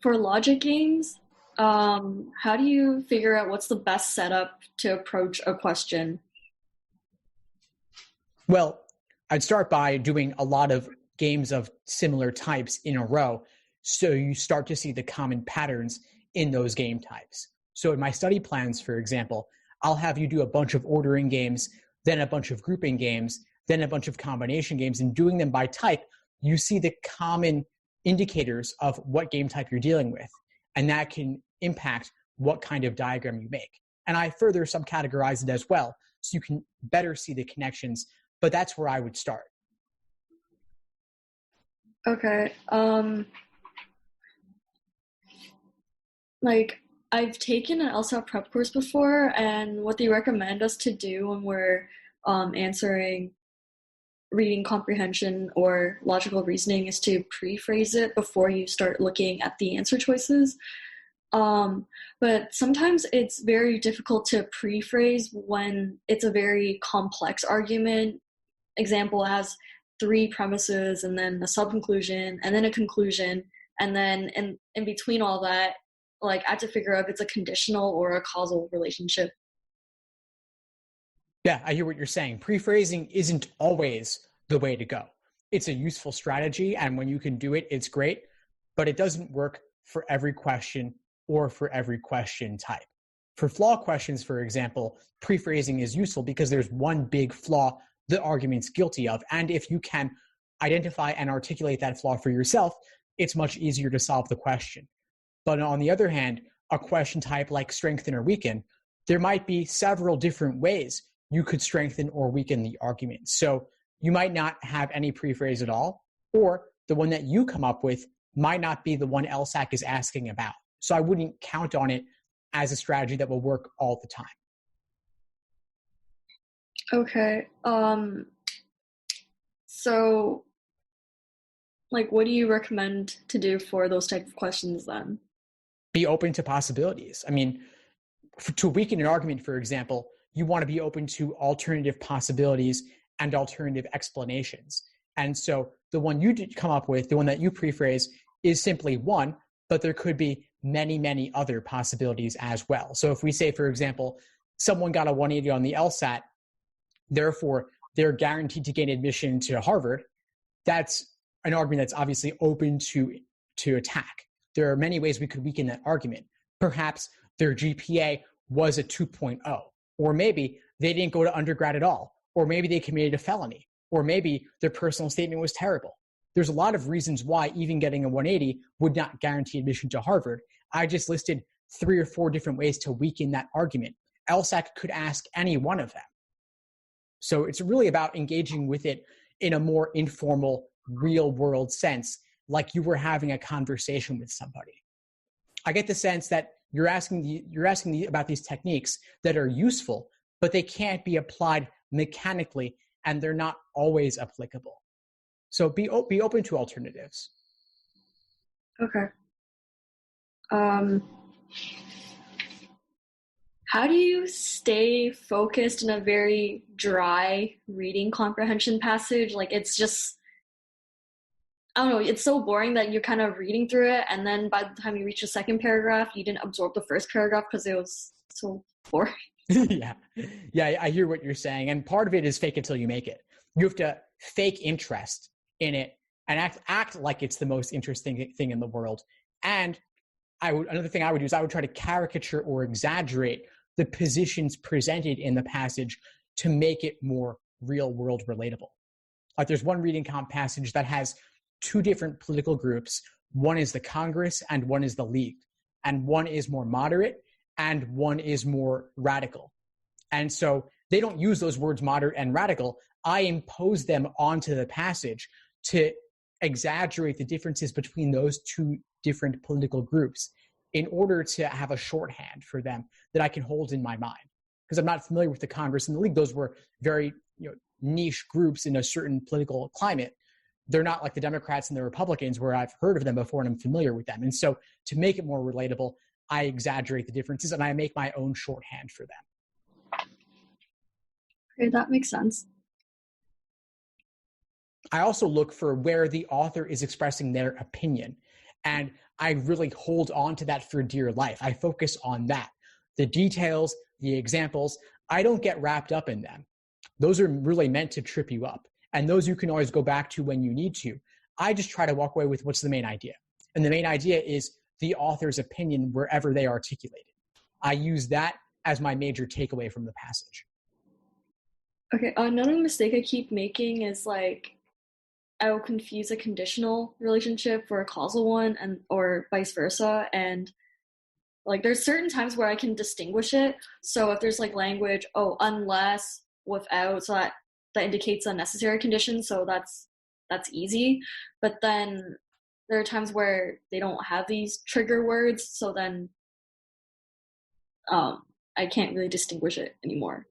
For logic games, how do you figure out what's the best setup to approach a question? Well, I'd start by doing a lot of games of similar types in a row, so you start to see the common patterns in those game types. So in my study plans, for example, I'll have you do a bunch of ordering games, then a bunch of grouping games, then a bunch of combination games, and doing them by type, you see the common indicators of what game type you're dealing with, and that can impact what kind of diagram you make. And I further subcategorize it as well, so you can better see the connections, but that's where I would start. Okay. I've taken an LSAT prep course before, and what they recommend us to do when we're answering reading comprehension or logical reasoning is to pre-phrase it before you start looking at the answer choices. But sometimes it's very difficult to pre-phrase when it's a very complex argument. Example has 3 premises and then a sub-conclusion and then a conclusion, and then in between all that, I have to figure out if it's a conditional or a causal relationship. Yeah, I hear what you're saying. Pre-phrasing isn't always the way to go. It's a useful strategy, and when you can do it, it's great, but it doesn't work for every question or for every question type. For flaw questions, for example, pre-phrasing is useful because there's one big flaw the argument's guilty of, and if you can identify and articulate that flaw for yourself, it's much easier to solve the question. But on the other hand, a question type like strengthen or weaken, there might be several different ways you could strengthen or weaken the argument. So you might not have any pre-phrase at all, or the one that you come up with might not be the one LSAC is asking about. So I wouldn't count on it as a strategy that will work all the time. Okay. So what do you recommend to do for those type of questions then? Be open to possibilities. I mean, to weaken an argument, for example, you want to be open to alternative possibilities and alternative explanations. And so the one you did come up with, the one that you pre-phrase, is simply one, but there could be many, many other possibilities as well. So if we say, for example, someone got a 180 on the LSAT, therefore they're guaranteed to gain admission to Harvard, that's an argument that's obviously open to attack. There are many ways we could weaken that argument. Perhaps their GPA was a 2.0, or maybe they didn't go to undergrad at all, or maybe they committed a felony, or maybe their personal statement was terrible. There's a lot of reasons why even getting a 180 would not guarantee admission to Harvard. I just listed 3 or 4 different ways to weaken that argument. LSAC could ask any one of them. So it's really about engaging with it in a more informal, real-world sense, like you were having a conversation with somebody. I get the sense that you're asking about these techniques that are useful, but they can't be applied mechanically, and they're not always applicable. So be open to alternatives. Okay. How do you stay focused in a very dry reading comprehension passage? It's just, I don't know, it's so boring that you're kind of reading through it, and then by the time you reach the second paragraph, you didn't absorb the first paragraph because it was so boring. Yeah, I hear what you're saying. And part of it is fake it till you make it. You have to fake interest in it and act like it's the most interesting thing in the world. And another thing I would do is I would try to caricature or exaggerate the positions presented in the passage to make it more real world relatable. There's one reading comp passage that has 2 different political groups. One is the Congress and one is the League. And one is more moderate and one is more radical. And so they don't use those words moderate and radical. I impose them onto the passage to exaggerate the differences between those 2 different political groups in order to have a shorthand for them that I can hold in my mind. Because I'm not familiar with the Congress and the League. Those were very niche groups in a certain political climate. They're not like the Democrats and the Republicans where I've heard of them before and I'm familiar with them. And so to make it more relatable, I exaggerate the differences and I make my own shorthand for them. Okay, that makes sense. I also look for where the author is expressing their opinion. And I really hold on to that for dear life. I focus on that. The details, the examples, I don't get wrapped up in them. Those are really meant to trip you up. And those you can always go back to when you need to. I just try to walk away with what's the main idea. And the main idea is the author's opinion wherever they articulate it. I use that as my major takeaway from the passage. Okay, another mistake I keep making is like I will confuse a conditional relationship for a causal one, and or vice versa. And like there's certain times where I can distinguish it. So if there's like language, oh, unless, without, so that indicates a necessary condition. So that's easy. But then there are times where they don't have these trigger words. So then I can't really distinguish it anymore.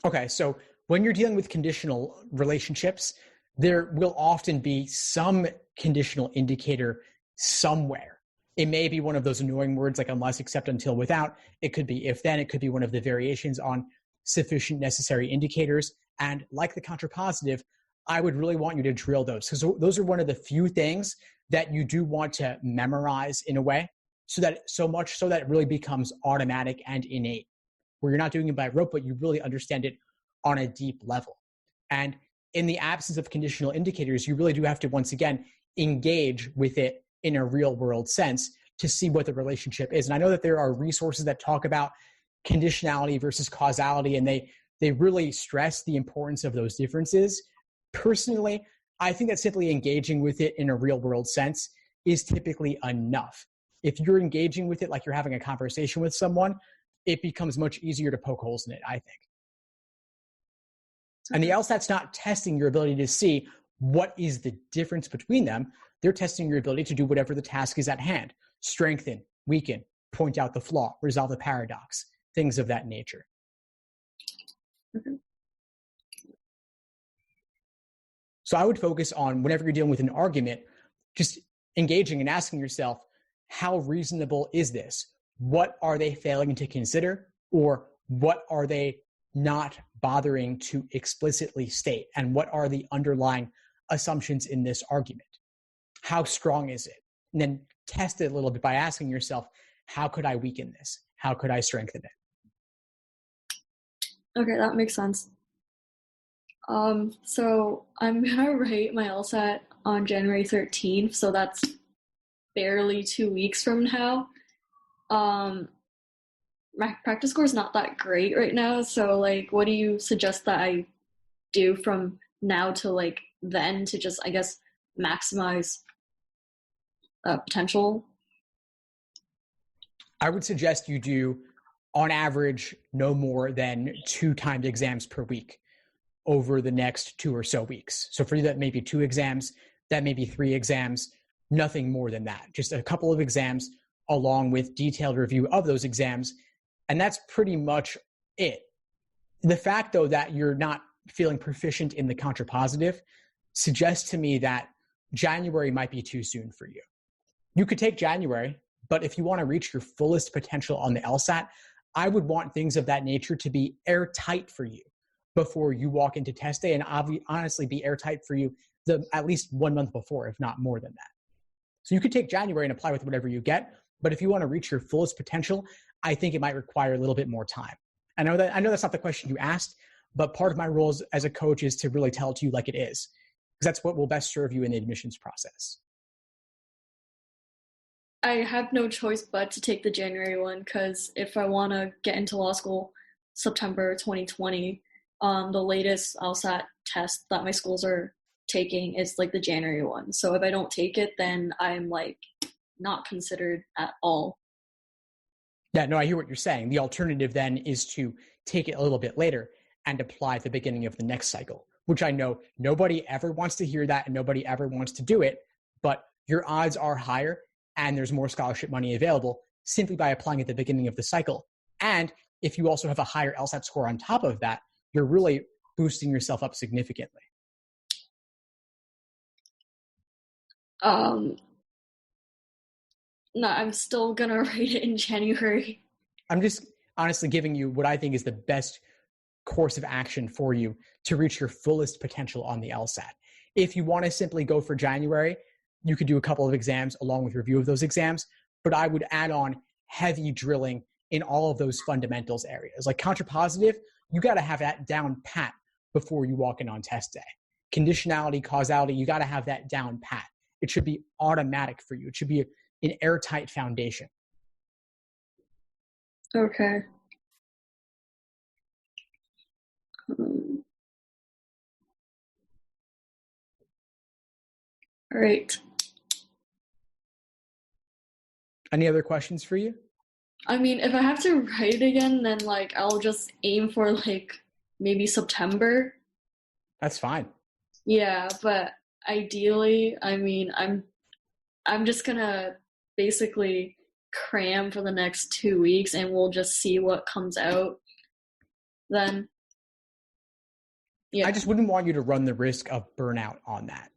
Okay, so when you're dealing with conditional relationships, there will often be some conditional indicator somewhere. It may be one of those annoying words like unless, except, until, without. It could be if, then. It could be one of the variations on sufficient necessary indicators. And like the contrapositive, I would really want you to drill those, because those are one of the few things that you do want to memorize in a way, so much so that it really becomes automatic and innate, where you're not doing it by rote, but you really understand it on a deep level. And in the absence of conditional indicators, you really do have to, once again, engage with it in a real world sense to see what the relationship is. And I know that there are resources that talk about conditionality versus causality, and they really stress the importance of those differences. Personally, I think that simply engaging with it in a real world sense is typically enough. If you're engaging with it like you're having a conversation with someone, it becomes much easier to poke holes in it, I think. And the LSAT's not testing your ability to see what is the difference between them. They're testing your ability to do whatever the task is at hand. Strengthen, weaken, point out the flaw, resolve the paradox, things of that nature. Mm-hmm. So I would focus on, whenever you're dealing with an argument, just engaging and asking yourself, how reasonable is this? What are they failing to consider? Or what are they not bothering to explicitly state? And what are the underlying assumptions in this argument? How strong is it? And then test it a little bit by asking yourself, how could I weaken this? How could I strengthen it? Okay, that makes sense. So I'm gonna write my LSAT on January 13th, so that's barely 2 weeks from now. My practice score is not that great right now, so like, what do you suggest that I do from now to like then to just, I guess, maximize potential? I would suggest you do, on average, no more than 2 timed exams per week over the next 2 or so weeks. So for you, that may be 2 exams, that may be 3 exams, nothing more than that. Just a couple of exams along with detailed review of those exams. And that's pretty much it. The fact, though, that you're not feeling proficient in the contrapositive suggests to me that January might be too soon for you. You could take January, but if you want to reach your fullest potential on the LSAT, I would want things of that nature to be airtight for you before you walk into test day, and honestly be airtight for you at least 1 month before, if not more than that. So you could take January and apply with whatever you get, but if you want to reach your fullest potential, I think it might require a little bit more time. I know that's not the question you asked, but part of my role as a coach is to really tell it to you like it is, because that's what will best serve you in the admissions process. I have no choice but to take the January one, because if I want to get into law school September 2020, the latest LSAT test that my schools are taking is like the January one. So if I don't take it, then I'm like not considered at all. Yeah, no, I hear what you're saying. The alternative then is to take it a little bit later and apply at the beginning of the next cycle, which I know nobody ever wants to hear that and nobody ever wants to do it, but your odds are higher and there's more scholarship money available simply by applying at the beginning of the cycle. And if you also have a higher LSAT score on top of that, you're really boosting yourself up significantly. No, I'm still gonna write it in January. I'm just honestly giving you what I think is the best course of action for you to reach your fullest potential on the LSAT. If you want to simply go for January, you could do a couple of exams along with review of those exams, but I would add on heavy drilling in all of those fundamentals areas. Like contrapositive, you got to have that down pat before you walk in on test day. Conditionality, causality, you got to have that down pat. It should be automatic for you. It should be an airtight foundation. Okay. All right. Any other questions for you? I mean, if I have to write it again, then like I'll just aim for like maybe September. That's fine. Yeah, but ideally, I mean, I'm just gonna basically cram for the next 2 weeks and we'll just see what comes out then. Yeah. I just wouldn't want you to run the risk of burnout on that.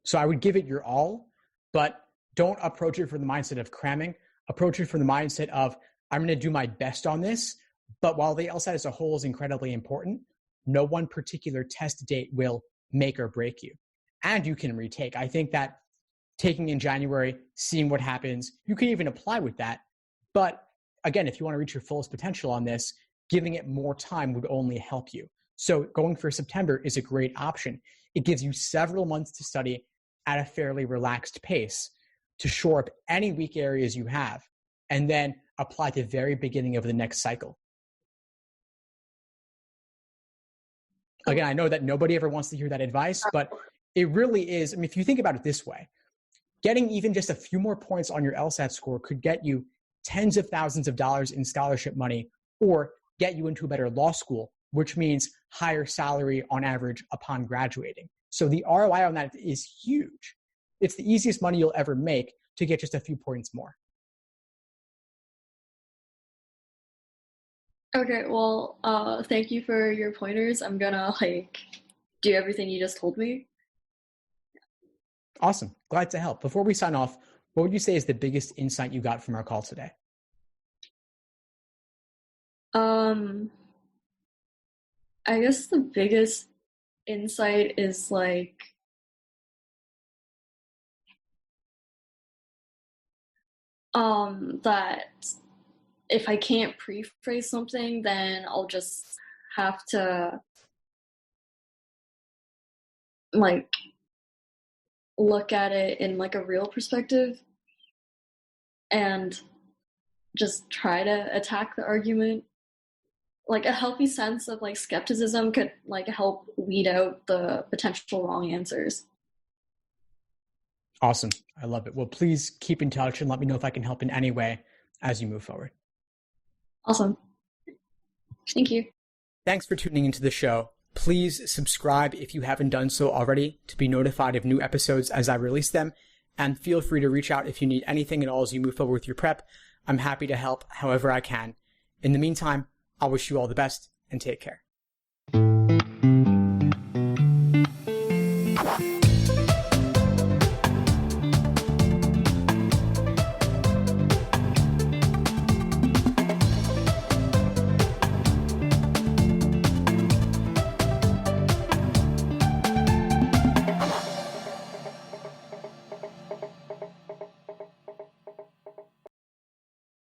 So I would give it your all, but don't approach it from the mindset of cramming. Approach it from the mindset of, I'm going to do my best on this, but while the LSAT as a whole is incredibly important, no one particular test date will make or break you. And you can retake. I think that taking in January, seeing what happens, you can even apply with that. But again, if you want to reach your fullest potential on this, giving it more time would only help you. So going for September is a great option. It gives you several months to study at a fairly relaxed pace to shore up any weak areas you have, and then apply at the very beginning of the next cycle. Again, I know that nobody ever wants to hear that advice, but it really is. I mean, if you think about it this way, getting even just a few more points on your LSAT score could get you tens of thousands of dollars in scholarship money or get you into a better law school, which means higher salary on average upon graduating. So the ROI on that is huge. It's the easiest money you'll ever make to get just a few points more. Okay, well, thank you for your pointers. I'm gonna do everything you just told me. Awesome. Glad to help. Before we sign off, what would you say is the biggest insight you got from our call today? I guess the biggest insight is that if I can't pre-phrase something, then I'll just have to look at it in a real perspective and just try to attack the argument. A healthy sense of skepticism could help weed out the potential wrong answers. Awesome. I love it. Well, please keep in touch and let me know if I can help in any way as you move forward. Awesome. Thank you. Thanks for tuning into the show. Please subscribe if you haven't done so already to be notified of new episodes as I release them. And feel free to reach out if you need anything at all as you move forward with your prep. I'm happy to help however I can. In the meantime, I'll wish you all the best and take care.